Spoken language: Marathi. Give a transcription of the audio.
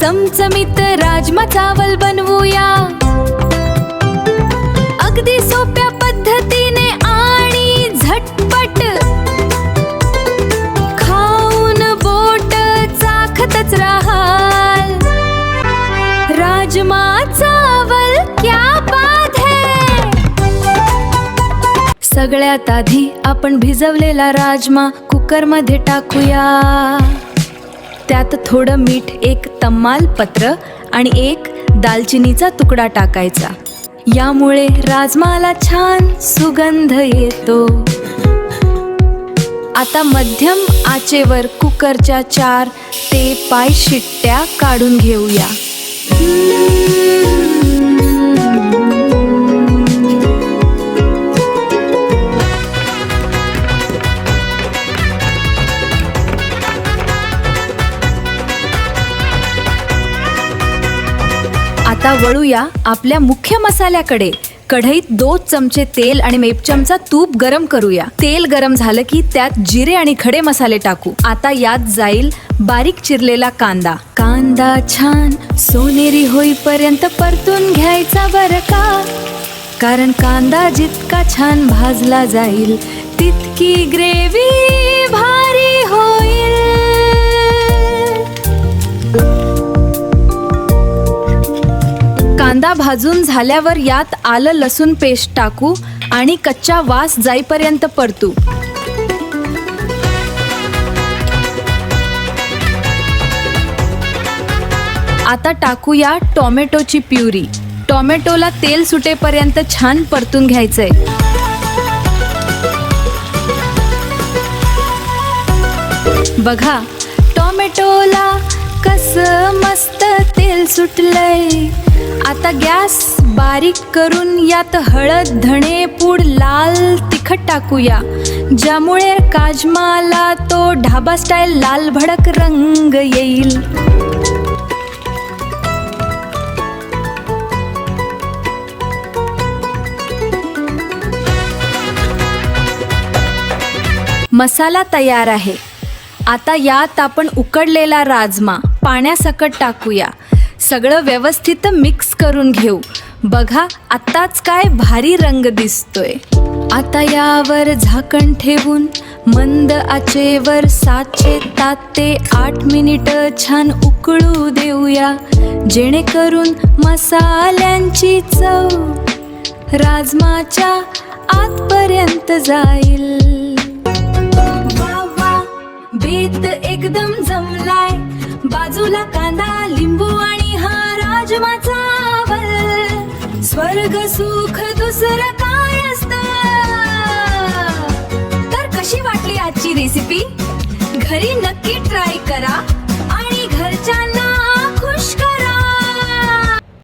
चमचमीत राजमा चावल बनवूया, अगदी सोप्या पद्धतीने आणि झटपट. खाऊन बोट चाखतच राहाल. राजमा चावल क्या बात है. सगळ्यात आधी आपण भिजवलेला राजमा कुकर मध्ये टाकूया. त्यात थोडं मीठ, एक तमालपत्र आणि एक दालचिनीचा तुकडा टाकायचा. यामुळे राजमाला छान सुगंध येतो. आता मध्यम आचेवर कुकरच्या 4 ते 5 शिट्ट्या काढून घेऊया. आता वळूया आपल्या मुख्य मसाल्याकडे. कढईत 2 चमचे तेल आणि 1 चमचा तूप गरम करूया. तेल गरम झालं की त्यात जिरे आणि खडे मसाले टाकू. आता यात जाईल बारीक चिरलेला कांदा. कांदा छान सोनेरी होईपर्यंत परतून घ्यायचा बरं का, कारण कांदा जितका छान भाजला जाईल तितकी ग्रेव्ही भारी होईल. कांदा भाजून झाल्यावर यात आलं लसूण पेस्ट टाकू आणि कच्चा वास जाईपर्यंत परतू. आता टाकूया टोमॅटोची प्युरी. टोमॅटोला तेल सुटेपर्यंत छान परतून घ्यायचंय. बघा टोमॅटोला कसं मस्त तेल सुटलंय. आता गॅस बारीक करून यात हळद, धणे पूड, लाल तिखट टाकूया, ज्यामुळे राजमाला तो ढाबा स्टाईल लाल भडक रंग येईल. मसाला तयार आहे. आता यात आपण उकडलेला राजमा पाण्यासकट टाकूया. सगळं व्यवस्थित मिक्स करून घेऊ. बघा आत्ताच काय भारी रंग दिसतोय. आता यावर झाकण ठेवून मंद आचेवर 7 ते 8 मिनिटं छान उकळू देऊया, जेणेकरून मसाल्यांची चव राजमाच्या आतपर्यंत जाईल. बेत एकदम जमलाय. बाजूला कांदा, लिंबू आणि हा राजमा चावल. स्वर्ग सुख दुसरं काय असतं. तर कशी वाटली आजची रेसिपी? घरी नक्की ट्राय करा